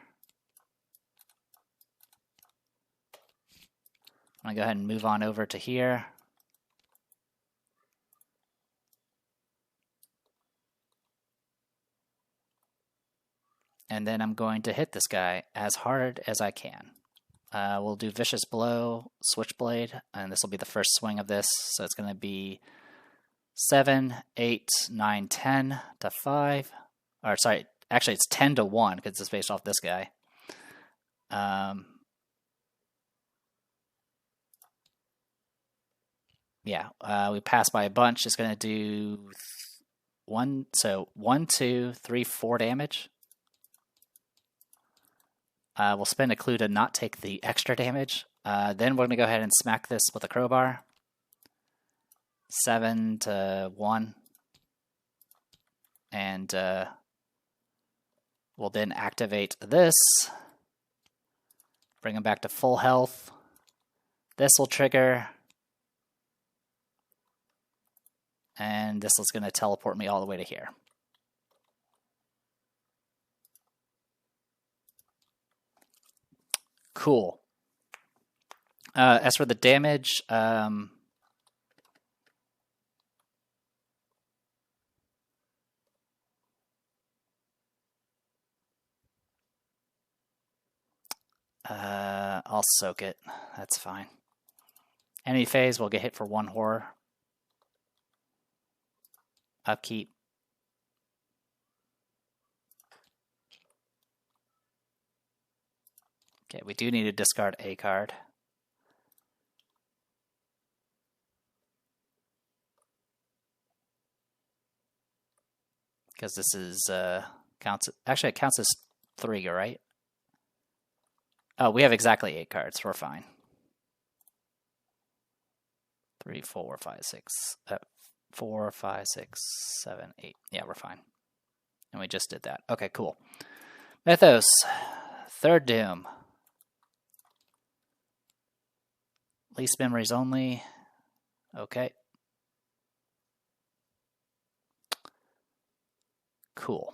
I'm going to go ahead and move on over to here. And then I'm going to hit this guy as hard as I can. We'll do Vicious Blow, Switchblade, and this will be the first swing of this. So it's going to be 7, 8, 9, 10 to 5. Or sorry, actually it's 10 to 1 because it's based off this guy. Yeah, we pass by a bunch. It's going to do 1, 2, 3, 4 damage. We'll spend a clue to not take the extra damage. Then we're going to go ahead and smack this with a crowbar. 7 to 1. And we'll then activate this. Bring him back to full health. This will trigger. And this is going to teleport me all the way to here. Cool. As for the damage, I'll soak it. That's fine. Enemy phase will get hit for 1 horror. Upkeep. Okay, we do need to discard a card. because this is counts. Actually, it counts as 3, right? Oh, we have exactly 8 cards. We're fine. 3, 4, 5, 6, 4, 5, 6, 7, 8. Yeah, we're fine. And we just did that. Okay, cool. Mythos, third Doom. Least memories only. Okay. Cool.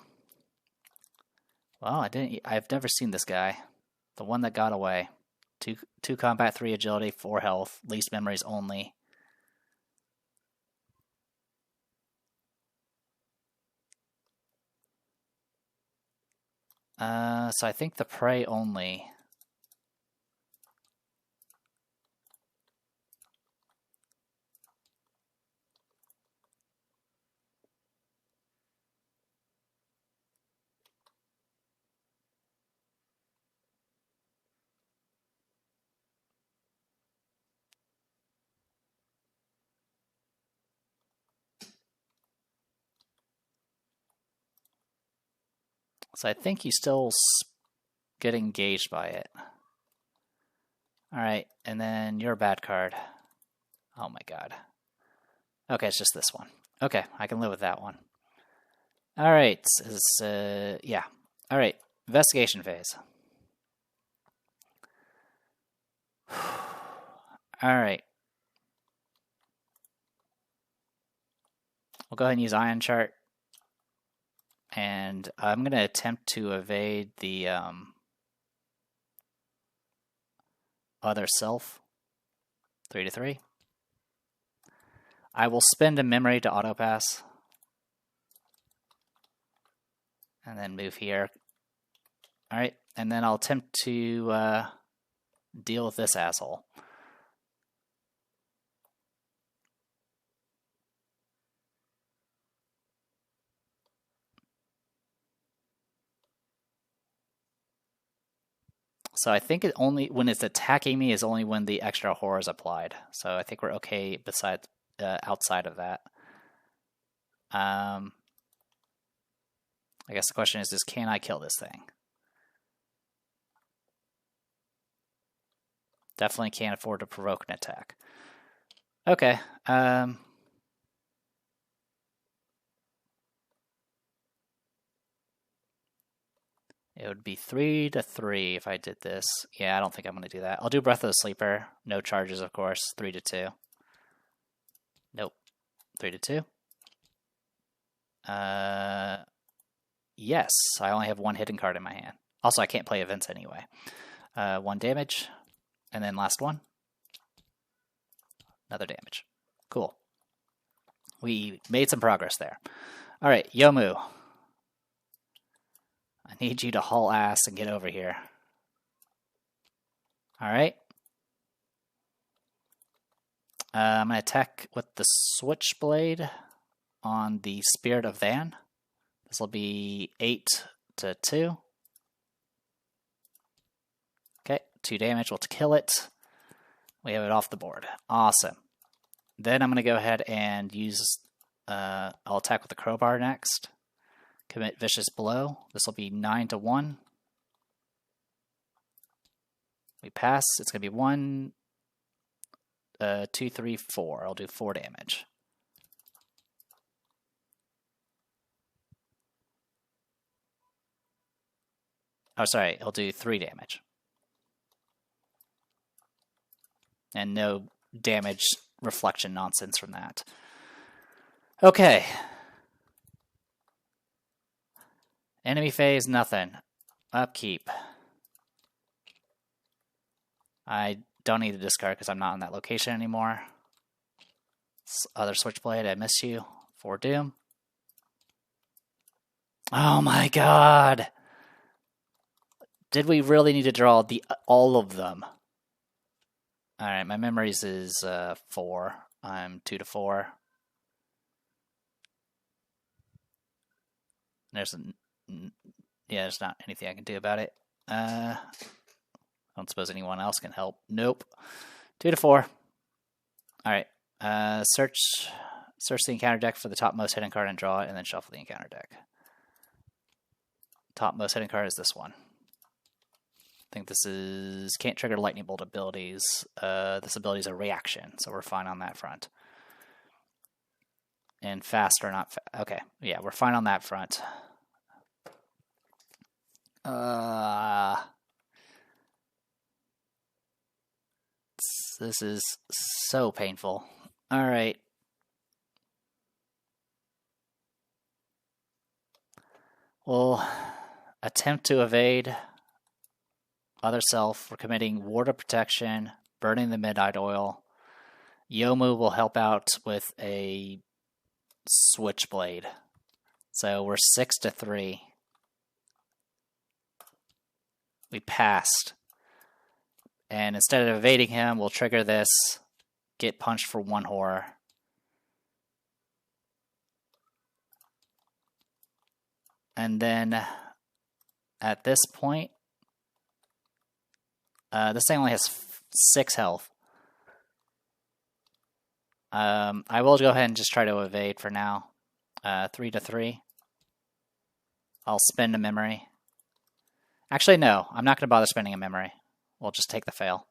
Well, I've never seen this guy. The one that got away. 2 combat, 3 agility, 4 health, least memories only. So I think the prey only. So I think you still get engaged by it. Alright, and then your bad card. Oh my god. Okay, it's just this one. Okay, I can live with that one. Alright, yeah. Alright, investigation phase. Alright. We'll go ahead and use Ion Chart. And I'm going to attempt to evade the other self. 3 to 3. I will spend a memory to auto pass. And then move here. Alright, and then I'll attempt to deal with this asshole. So I think it only when it's attacking me is only when the extra horror is applied. So I think we're okay besides outside of that. I guess the question is can I kill this thing? Definitely can't afford to provoke an attack. Okay. It would be 3 to 3 if I did this. Yeah, I don't think I'm going to do that. I'll do Breath of the Sleeper. No charges, of course. 3 to 2. Nope. 3 to 2. Yes, I only have 1 hidden card in my hand. Also, I can't play events anyway. 1 damage. And then last one. Another damage. Cool. We made some progress there. All right, Yomu. I need you to haul ass and get over here. All right. I'm going to attack with the Switchblade on the Spirit of Van. This will be 8 to 2. Okay, 2 damage will kill it. We have it off the board. Awesome. Then I'm going to go ahead and use... I'll attack with the Crowbar next. Commit Vicious Blow. This will be 9 to 1. We pass. It's going to be 1, 2, 3, 4. I'll do 4 damage. Oh, sorry. I'll do 3 damage. And no damage reflection nonsense from that. Okay. Enemy phase, nothing. Upkeep. I don't need to discard because I'm not in that location anymore. Other Switchblade, I miss you. 4 Doom. Oh my god! Did we really need to draw all of them? Alright, my memories is 4. I'm 2 to 4. There's not anything I can do about it. I don't suppose anyone else can help. Nope. 2 to 4. Alright. Search the encounter deck for the topmost hidden card and draw it, and then shuffle the encounter deck. Topmost hidden card is this one. I think this is can't trigger lightning bolt abilities. This ability is a reaction, so we're fine on that front. And fast or not okay, yeah, we're fine on that front. This is so painful. All right. We'll attempt to evade other self. We're committing ward of protection, burning the midnight oil. Yomu will help out with a switchblade. So we're 6-3. We passed. And instead of evading him, we'll trigger this, get punched for 1 horror. And then at this point, this thing only has 6 health. I will go ahead and just try to evade for now. 3-3. I'll spend a memory. Actually, no. I'm not going to bother spending a memory. We'll just take the fail.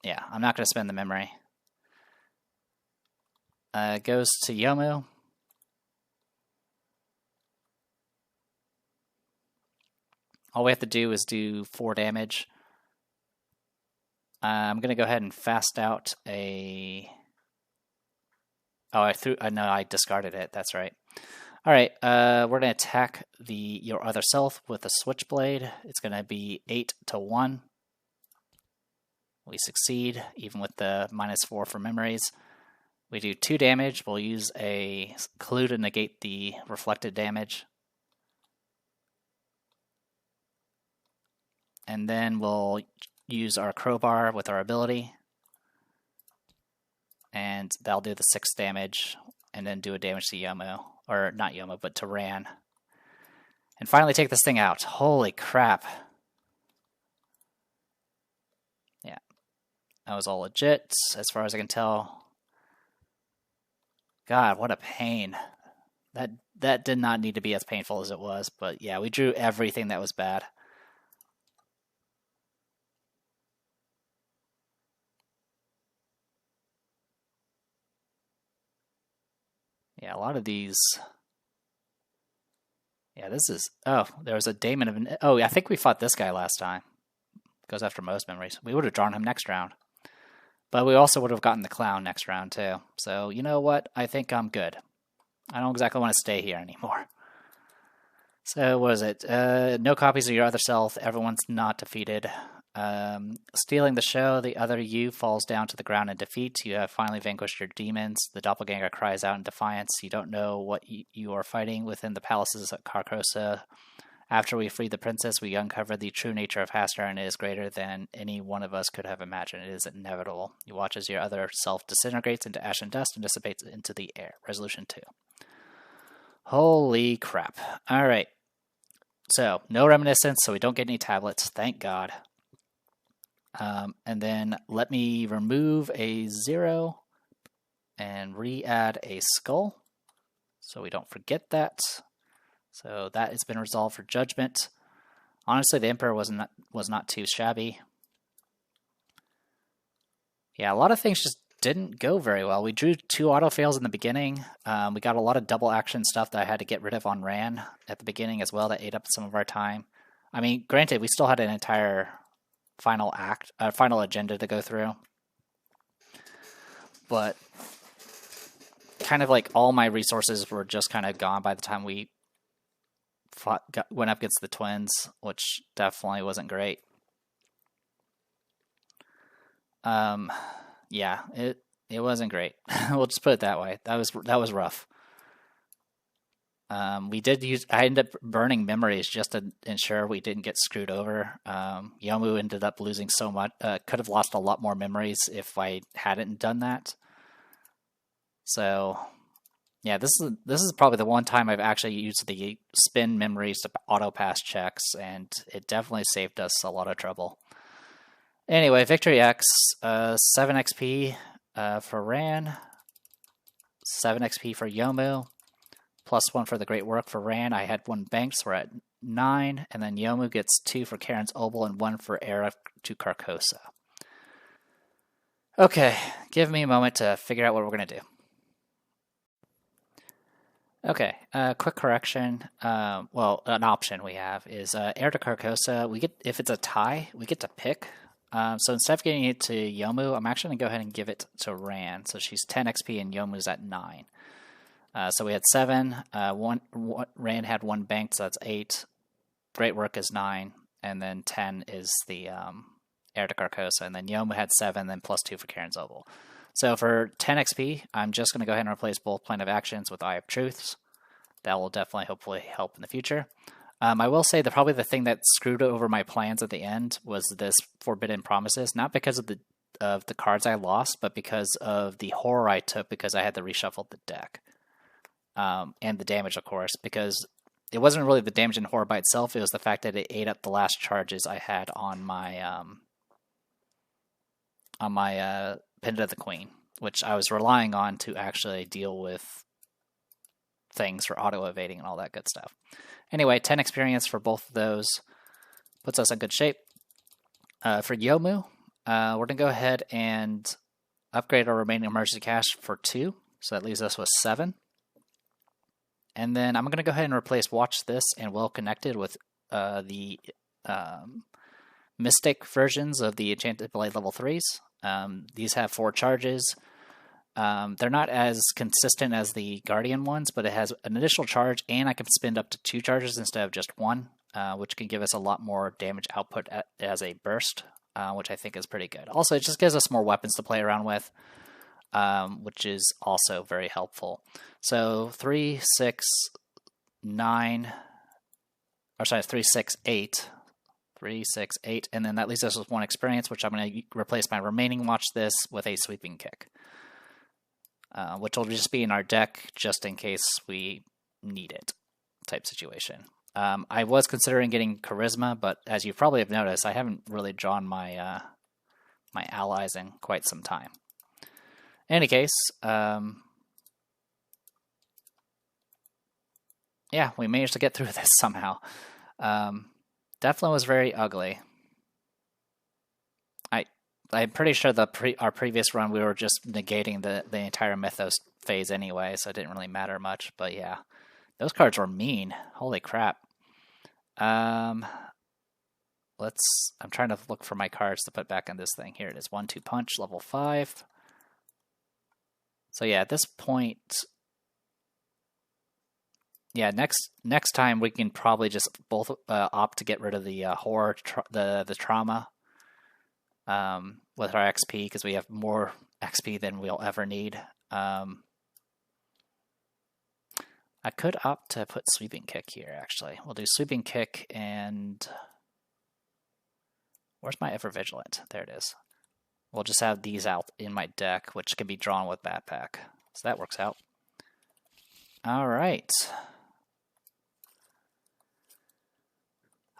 Yeah, I'm not going to spend the memory. Goes to Yomu. All we have to do is do 4 damage. I'm going to go ahead and fast out a... Oh, I discarded it. That's right. All right, we're going to attack your other self with a switchblade. It's going to be 8-1. We succeed, even with the -4 for memories. We do 2 damage. We'll use a clue to negate the reflected damage. And then we'll use our crowbar with our ability. And that'll do the 6 damage. And then do a damage to Yomu. Or not Yomu, but to Ran. And finally take this thing out. Holy crap. Yeah. That was all legit, as far as I can tell. God, what a pain. That did not need to be as painful as it was. But yeah, we drew everything that was bad. Yeah, a lot of these... Yeah, this is... Oh, there was a Daemon of... Oh, I think we fought this guy last time. Goes after most memories. We would have drawn him next round. But we also would have gotten the Clown next round, too. So, you know what? I think I'm good. I don't exactly want to stay here anymore. So, what is it? No copies of your other self. Everyone's not defeated. Stealing the show, the other you falls down to the ground in defeat. You have finally vanquished your demons. The doppelganger cries out in defiance. You don't know what you are fighting within the palaces at Carcosa. After we freed the princess, we uncovered the true nature of Hastur, and it is greater than any one of us could have imagined. It is inevitable. You watch as your other self disintegrates into ash and dust and dissipates into the air. Resolution 2. Holy crap. Alright. So, no reminiscence, so we don't get any tablets. Thank God. And then let me remove a 0 and re-add a skull so we don't forget that. So that has been resolved for judgment. Honestly, the Emperor was not too shabby. Yeah, a lot of things just didn't go very well. We drew 2 auto fails in the beginning. We got a lot of double action stuff that I had to get rid of on Ran at the beginning as well that ate up some of our time. I mean, granted, we still had an entire final agenda to go through, but kind of like all my resources were just kind of gone by the time we went up against the twins, which definitely wasn't great. Yeah, it wasn't great. We'll just put it that way. That was rough. I ended up burning memories just to ensure we didn't get screwed over. Yomu ended up losing so much, could have lost a lot more memories if I hadn't done that. So, yeah, this is probably the one time I've actually used the spin memories to auto pass checks, and it definitely saved us a lot of trouble. Anyway, Victory X, 7 XP for Ran, 7 XP for Yomu. +1 for the great work for Rand. I had 1 banked, so we're at 9. And then Yomu gets 2 for Karen's Obel and 1 for Era to Carcosa. Okay, give me a moment to figure out what we're going to do. Okay, quick correction. Well, an option we have is Heir to Carcosa. We get, if it's a tie, we get to pick. So instead of getting it to Yomu, I'm actually going to go ahead and give it to Rand. So she's 10 XP and Yomu's at 9. So we had 7. Rand had 1 banked, so that's 8. Great work is 9. And then 10 is the Heir to Carcosa. And then Yomu had 7, then +2 for Karen's Obel. So for 10 XP, I'm just going to go ahead and replace both Plan of Actions with Eye of Truths. That will definitely, hopefully, help in the future. I will say that probably the thing that screwed over my plans at the end was this Forbidden Promises. Not because of the cards I lost, but because of the horror I took because I had to reshuffle the deck. And the damage, of course, because it wasn't really the damage in horror by itself. It was the fact that it ate up the last charges I had on my Pendant of the Queen, which I was relying on to actually deal with things for auto-evading and all that good stuff. Anyway, 10 experience for both of those puts us in good shape. For Yomu, we're going to go ahead and upgrade our remaining emergency cash for 2, so that leaves us with 7. And then I'm going to go ahead and replace Watch This and Well Connected with the Mystic versions of the Enchanted Blade level 3s. These have 4 charges. They're not as consistent as the Guardian ones, but it has an initial charge, and I can spend up to 2 charges instead of just 1, which can give us a lot more damage output as a burst, which I think is pretty good. Also, it just gives us more weapons to play around with, which is also very helpful. So 3, 6, 9, or sorry, 3, 6, 8. 3, 6, 8, and then that leaves us with 1 experience, which I'm going to replace my remaining Watch This with a Sweeping Kick, which will just be in our deck just in case we need it type situation. I was considering getting Charisma, but as you probably have noticed, I haven't really drawn my my allies in quite some time. In any case, yeah, we managed to get through this somehow. Definitely was very ugly. I'm pretty sure our previous run we were just negating the entire Mythos phase anyway, so it didn't really matter much. But yeah, those cards were mean. Holy crap. I'm trying to look for my cards to put back in this thing. Here it is. 1-2 punch, level 5. So yeah, at this point, yeah, next time we can probably just both opt to get rid of the horror, the trauma, with our XP because we have more XP than we'll ever need. I could opt to put Sweeping Kick here. Actually, we'll do Sweeping Kick and where's my Ever Vigilant? There it is. We'll just have these out in my deck, which can be drawn with Backpack. So that works out. All right.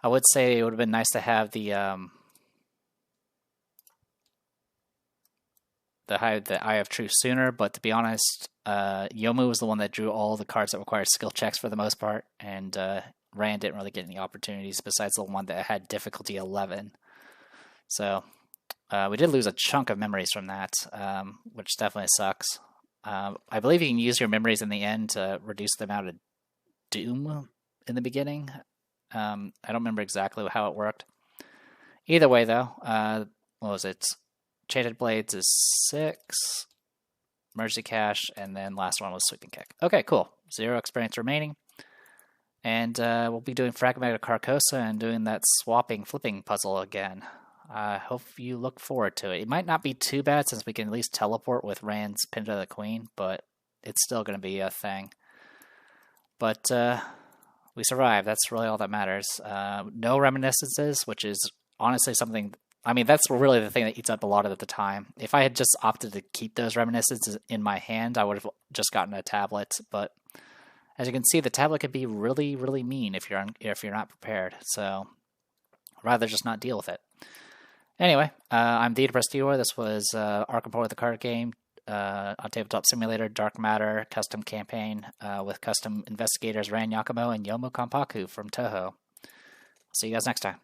I would say it would have been nice to have the Eye of Truth sooner, but to be honest, Yomu was the one that drew all the cards that required skill checks for the most part, and Rand didn't really get any opportunities besides the one that had difficulty 11. So we did lose a chunk of memories from that, which definitely sucks. I believe you can use your memories in the end to reduce the amount of doom in the beginning. I don't remember exactly how it worked. Either way, though, what was it? Enchanted Blades is 6, Emergency Cash, and then last one was Sweeping Kick. Okay, cool. 0 experience remaining. And we'll be doing Fragment of Carcosa and doing that flipping puzzle again. I hope you look forward to it. It might not be too bad since we can at least teleport with Rand's Pendant of the Queen, but it's still going to be a thing. But we survived. That's really all that matters. No reminiscences, which is honestly something... I mean, that's really the thing that eats up a lot of the time. If I had just opted to keep those reminiscences in my hand, I would have just gotten a tablet. But as you can see, the tablet could be really, really mean if you're not prepared. So I'd rather just not deal with it. Anyway, I'm Dita Prestigua. This was Arkham, the card game. on Tabletop Simulator, Dark Matter custom campaign with custom investigators Ran Yakumo and Yomo Kampaku from Toho. See you guys next time.